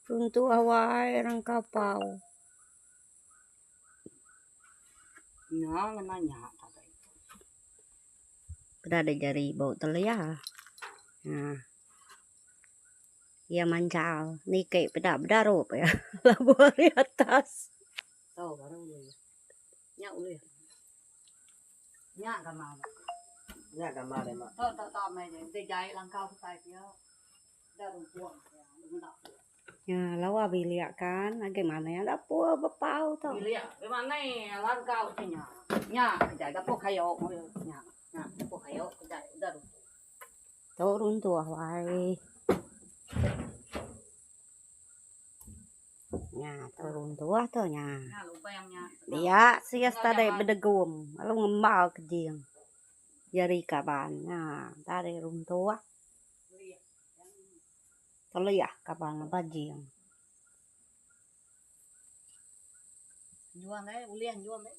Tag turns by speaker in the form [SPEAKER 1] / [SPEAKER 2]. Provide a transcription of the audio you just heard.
[SPEAKER 1] Runtuh wae rang kapau.
[SPEAKER 2] Nya nanya kata itu.
[SPEAKER 1] Udah ada jari bau telia. Nah. Ia mancal. Nih kayak beda-beda rup ya. Labu di atas.
[SPEAKER 2] Tahu baru ulu ya. Nya ulu ya. Nya gambar.
[SPEAKER 3] Nya gambar deh mak.
[SPEAKER 2] Tahu mày để dạy langkau tay dia. Dah runtuh ya. Benar.
[SPEAKER 1] Ya, lawa bilia kan. Gimana ya? Dapur bepau tuh.
[SPEAKER 2] Bilia, gimana langkau nya. Nya, jadi dapur kayo. Nya, dapur kayo. Dah runtuh.
[SPEAKER 1] Tuh runtuh wae. Nya, tuh runtuh tuh nya.
[SPEAKER 2] Nya lupa yang nya.
[SPEAKER 1] Dia sias tadi bedegum. Lalu ngembal ke jing. Jari kaban. Nah, tadi runtuh. Telia kaban apa jing.
[SPEAKER 2] Jual đấy, ulian jual đấy.